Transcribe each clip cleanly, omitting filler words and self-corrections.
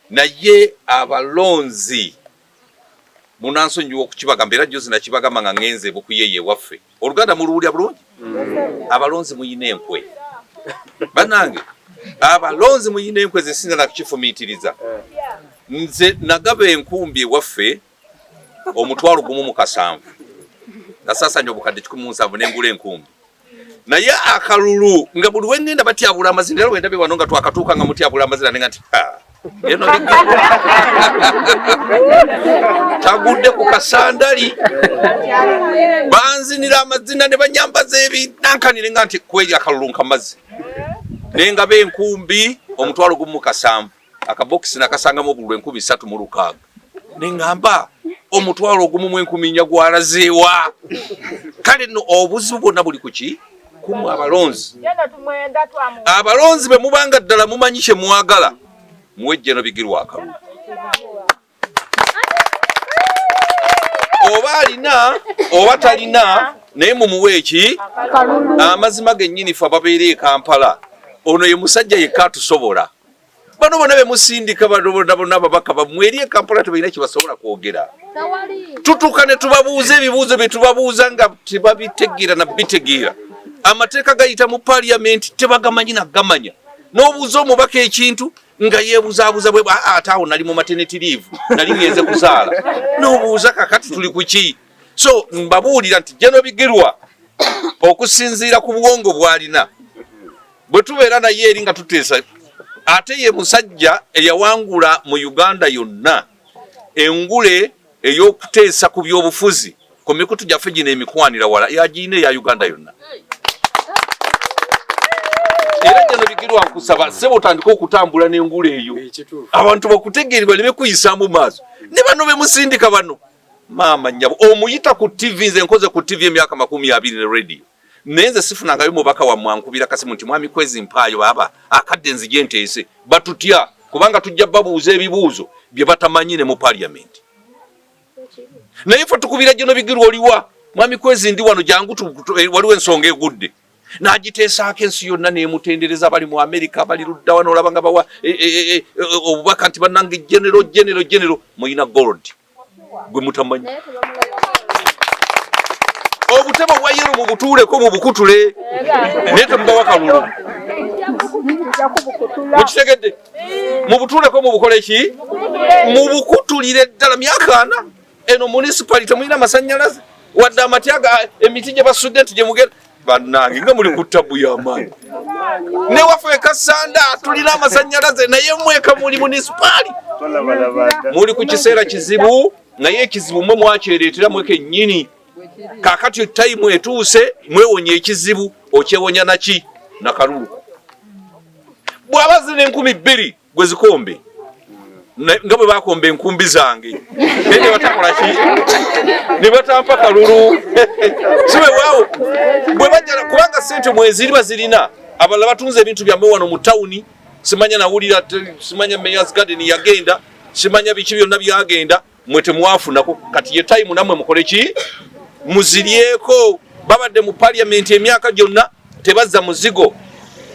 naye abalonzi munansonyiwa okukibagamba era jozi nakibagamba nga ngenze bukuyeye waffe oluganda muluwulya bulungi abalonzi muyina enkwe banange abalonzi muyina enkwe zesinza nakukifumiitiriza nze nagaba enkumbi ewaffe omutwalo gumu mu kasanvu nasasanya obukadde 17 nengula enkumbi naye akalulu nga buli wengenda batyabula amazina era wendabe wano nga twakatuuka nga mutyabula amazina nenga nti eno tagudde ku kasandali banzinira amazina ne banyambaza ebinankanire nga nti kweja akalulu nkamazi nengaba enkumbi omutwalo gumu mu kasanvu akabokisi nakasangamu obululu 3,600 nengamba omutwalo ogumu mu 10 gwalazeewa kale no obuzibu bwonna buli kuki kumu abalonzi be mubanga ddala mumanyi kye mwagala muwejjeno bigirwa akalulu oba alina oba talina naye mumuwe eki amazima gennyini fe ababeera e Kampala ono ye musajja yekka atusobola bano bonna bemusindika bonna babaka bamweri e Kampala tebalina kyebasobola kwogera tutuuka ne tubabuuza ebibuuzo bye tubabuuza nga tebabitegeera na bitegeera amateeka gayita mu parliament tebagamanyi nagamanya n'obuuza omubaka ekintu nga yeebuzaabuza bwe ate awo nali mu maternity leave nali ngenze kuzaala n'obuuza kakati tuli ku ki so mbabuulira nti General Bigirwa okusinziira ku buwongo bw'alina bwe tubeera naye eri nga tuteesa ate ye musajja eyawangula mu Uganda yonna engule ey'okuteesa ku byobufuzi ku mikutu gyaffe gino emikwanira wala yagiine ya Uganda yonna era General Bigirwa nkusaba sebo tandika okutambula n'engule eyo abantu bakutegeere baleme kuyisaamu maaso ne bano bemusindika bano maama nnyabo omuyita ku TV nze nkoze ku TV emyaka 20 ne radio nenze sifunangayo mubaka wa mwankubira kasimu nti mwami Kwezi Mpaayo baba akadde nzije nteese batutya kubanga tujja babuuza ebibuuzo bye batamanyine mu parliament naye fe tukubira General Bigirwa oliwa mwami Kwezi ndi wano jangu waliwo ensonga egudde n'agiteesaako ensi yonna n'emutendereza bali mu Amerika bali ludda wano olabanga bawa obubaka nti bannange general muyina gold gwe mutamanyi obutebo bwa yero mu butuuleko mu bukutule naye temubawa kalulu mukitegedde mu butuuleko mu bukole ki mu bukutulire ddala myaka 4 eno municipality muyina amasannyalaze wadde amatyaga emiti gye basudde nti gye mugenda bannange nga muli ku tabu y'amaanyi ne waffe Kasanda tulina amasannyalaze naye mweka muli municipali muli ku kiseera kizibu naye ekizibu mwe mwakyereetera mweka ennyini kakati time etuuse mwewonye ekizibu okyewonya naki nakalulu bw'aba zina 2,000 gwe zikombe nga bwe bakomba enkumbi zange ne batakola ki ne batampa kalulu siwe wao bwe bajja kubanga sente mweziri bazirina abalala batunze ebintu byamwe wano mu tawuni simanya nawulira simanya Mayor's Garden yagenda simanya biki byonna byagenda mwete mwafunako kati ye time namwe mukole ki muziryeko babadde mu parliament emyaka gyonna tebazza muzigo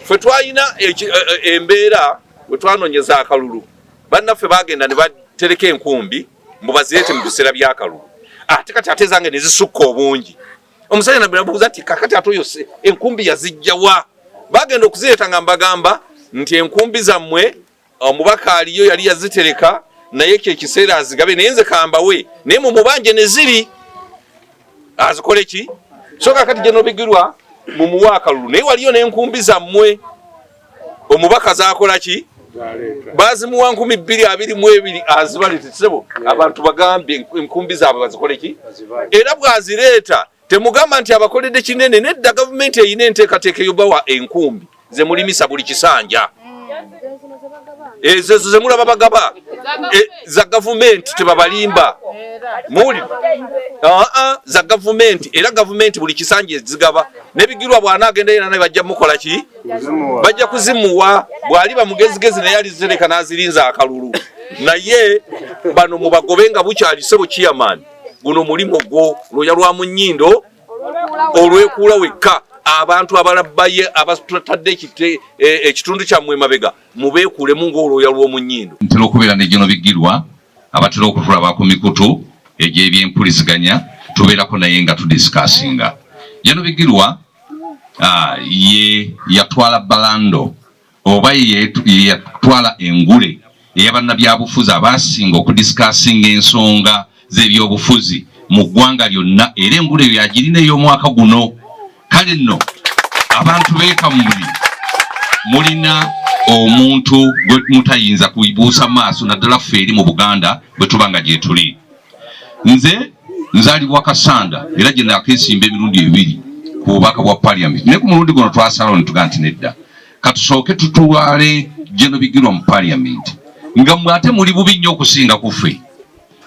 fe twalina embeera we twanonyeza akalulu bannaffe bagenda ne batereka enkumbi mubazirete mu biseera by'akalulu ate kati ate zange ne zisukka obungi omusajja nabuuza ati kakati ate oyo enkumbi yazijjawa bagenda okuzireeta nga mbagamba nti enkumbi zammwe omubaka aliyo yali yazitereka naye kye kiseera azigabe naye nze kambawe naye mu mubanje ne ziri azikole ki so kakati General Bigirwa mu muwa akalulu naye waliyo n'enkumbi zammwe omubaka zakola ki bazimuwa 2,222 azibalete sebo abantu bagambye enkumbi zaabwe bazikole ki era bwazireeta temugamba nti abakoledde kinene nedda gavumenti eyina enteekateeka yobawa enkumbi ze mulimisa buli kisanja ezo ze mulaba bagaba za gavumenti tebabalimba muli za gavumenti era gavumenti buli kisanje zigaba ne Bigirwa bwana agenda yena naye bajja mukola ki bajja kuzimuwa bwali bamugezigezi naye alizireka nazirinza akalulu naye bano mubagobenga bukyali sebo chairman guno mulimo gwo loya lwa munyindo olwekula wekka abantu abalabaye abatadde ekitundu kyammwe mabega mubeekulemu ng'olwoya lw'omunyindo. Ntera okubeera ne General Bigirwa abatera okutulaba ku mikutu egy'ebyempuliziganya tubeerako naye nga tudisikasinga. General Bigirwa ye yatwala balando oba ye yatwala engule ey'abannabyabufuzi abasinga okudisikasinga ensonga z'ebyobufuzi mu ggwanga lyonna, era engule eyo yagirina ey'omwaka guno. Kale nno abantu beekamuli mulina omuntu gwe mutayinza kuyibuusa maaso naddala ffe eri mu Buganda bwe tuba nga gye tuli. Nze nzaalibwa Kasanda era gye naakeesimba emirundi 2 ku bubaka bwa Parliament. Ne ku mulundi guno twasalawo ne tugaa nti nedda katusooke tutwale General Bigirwa mu Parliament nga mmwe ate muli bubi nnyo okusinga ku ffe.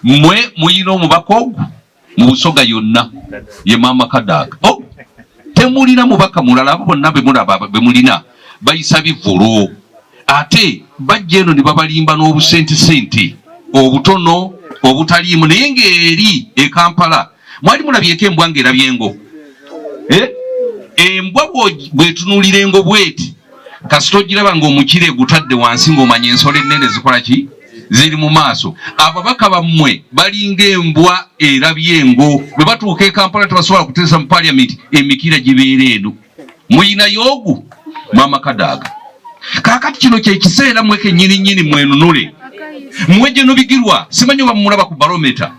Mmwe muyina omubaka ogwo mu Busoga yonna ye Maama Kadaga. Temulina mubaka mulala, abo bonna be mulina bayisa bivulu. Ate bajja eno ne babalimba n'obusente obutono obutaliimu, naye ng'eri e Kampala mwali mulabyeko embwa ng'erabyengo. Embwa bwetunuulira engo bweti kasita ogiraba ng'omukire gutadde wansi ng'omanya ensolo ennene zikola ki ziri mu maaso. Ababaka bammwe balinga embwa erabyengo, bwe batuuka e Kampala tebasobola kuteesa mu Parliament, emikira gibeera eno. Muyina yoogu Maama Kadaga. Kaakati kino kye kiseera mmwe kennyini mwenunule. Mmwe General Bigirwa simanyi oba mumulaba ku barometa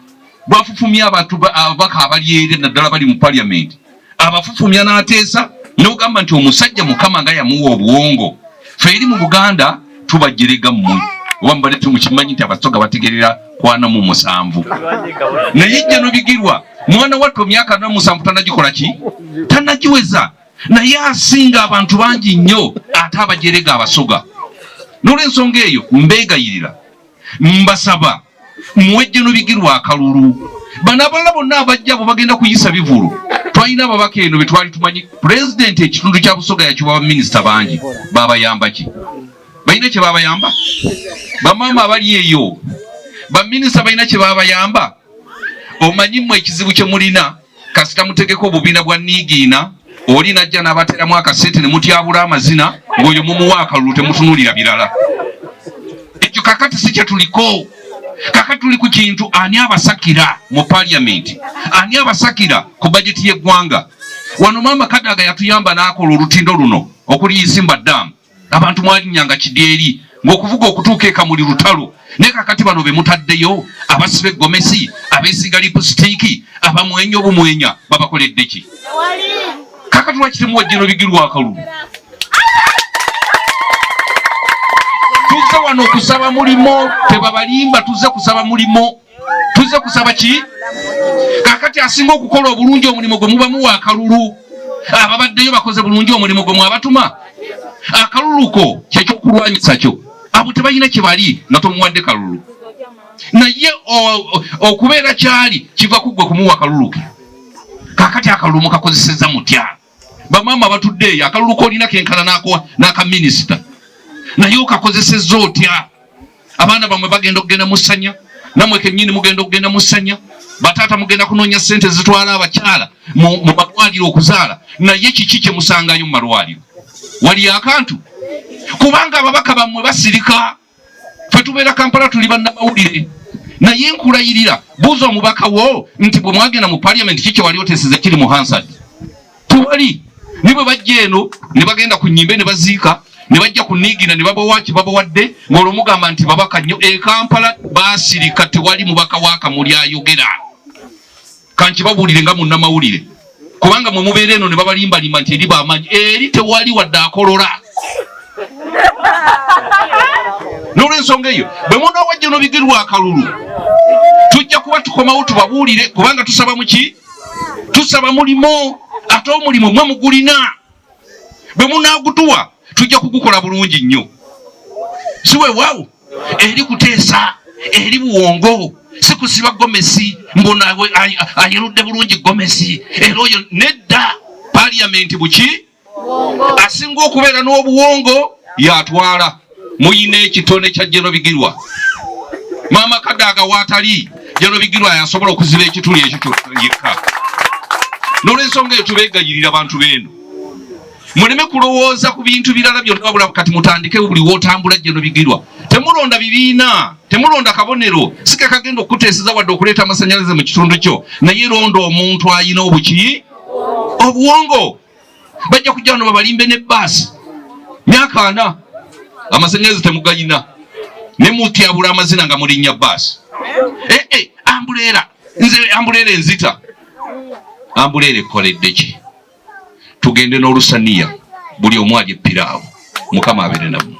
bwafufumya ababaka abali eri naddala bali mu Parliament, abafufumya n'ateesa n'ogamba nti omusajja Mukama nga yamuwa obuwongo. Ffe eri mu Buganda tubajerega mmwe oba mbadde tumukimanyi nti Abasoga bategerera 47. Naye General Bigirwa mwana wattu myaka 47 tanagikola ki? Tanagiweza. Naye asinga abantu bangi nnyo ate abajerega Abasoga. N'olw'ensonga eyo mbeegayirira mbasaba muwe General Bigirwa akalulu. Bano abalala bonna abajja bo bagenda kuyisa bivulu. Twalina ababaka eno be twali tumanyi President ekitundu kya Busoga yakiwa baminisita bangi. Babayamba ki? Balina kye babayamba? Bamaama abali eyo baminisita balina kye babayamba? Omanyi mmwe ekizibu kye mulina kasita mutegeko obubiina bwa Niigiina oli najja n'abateramu akasente ne mutyabula amazina ng'oyo mumuwa akalulu temutunuulira birala. Ekyo kakati si kye tuliko. Kakati tuli ku kintu ani abasakira mu Parliament, ani abasakira ku budget y'eggwanga. Wano Maama Kadaga yatuyamba n'akola olutindo luno okuli Isimba Dam. Abantu mwalinnyanga Kidyeri ng'okuvuga okutuuka ekamuli lutalo. Ne kakati bano be mutaddeyo abasibe gomesi, abeesiga lipusitiiki, abamwenya obumwenya babakoledde ki? Kakati lwaki temuwa General Bigirwa akalulu? Tuze wano kusaba mulimo, tebabalimba tuze kusaba mulimo. Tuze kusaba ki? Kakati asinga okukola obulungi omulimu gwe mubamuwa akalulu. Ababaddeyo bakoze bulungi omulimu gwe mwabatuma. Akaluluko kyekyokulwanyisa kyo. Abo tebalina kye bali nga tomuwadde kalulu. Naye okubeera kyali kiva ku ggwe kumuwa akalulu ke. Kakati akalulu mukakozesezza mutya? Bamaama batudde eyo akalulu kolina kenkana n'aka minisita. Naye okakozesezza otya? Abaana bamwe bagenda okugenda mu ssanya, namwe kennyini mugenda okugenda mu ssanya, bataata mugenda kunoonya ssente zitwala abakyala mu malwaliro okuzaala. Naye kiki kye musangayo mu malwaliro? Wali akantu? Kubanga ababaka bammwe basirika. Ffe tubeera Kampala tuli bannamawulire. Naye nkulayirira buuza omubaka wo nti bwe mwagenda mu Parliament kiki wali oteeseza kiri mu Hansard? Tewali. Ni bwe bajja eno ne bagenda ku nnyimbe ne baziika, ne bajja ku Niigiina ne babawa kibabawadde, ng'olwo mugamba nti babaka nnyo. E Kampala baasirika, tewali mubaka wa Kamuli ayogera. Kankibabuulire nga munnamawulire. Kubanga mwe mubeera eno ne babalimbalimba nti eri b'amaanyi, eri tewali wadde akolola. N'olw'ensonga eyo bwe munoowa General Bigirwa akalulu tujja kuba tukomawo tubabuulire, kubanga tusaba muki? Tusaba mulimo. Ate omulimo mwe mugulina. Bwe munaagutuwa tujja kugukola bulungi nnyo. Si weewaawo eri kuteesa, eri buwongo, si kusiba gomesi mbona ayerudde bulungi gomesi. Era oyo nedda Parliament buki? Asinga okubeera n'obuwongo yatwala. Muyina ekitone kya General Bigirwa. Maama Kadaga waatali General Bigirwa yasobola okuziba ekituli ekyo yekka. N'olw'ensonga eyo tubeegayirira abantu beeno. muleme kulowooza ku bintu birala byonna wabula kati mutandike buli wotambula jeno bigirwa. Temulonda bibiina, temulonda kabonero, sike kagenda okuteeseza wadde okuleeta amasanyalaze mu kitundu kyo, naye londa omuntu ayina obuki obuwongo. Bajja kujja wano babalimbe ne bbaasi myaka 4 amasanyalaze temugayina ne mutyabula amazina nga mulinnya bbaasi. Ambuleera, nze ambuleera enzita, ambuleera ekoledde ki? Tugende n'olusaniya buli omu alye ppiraawo. Mukama abeere nabo.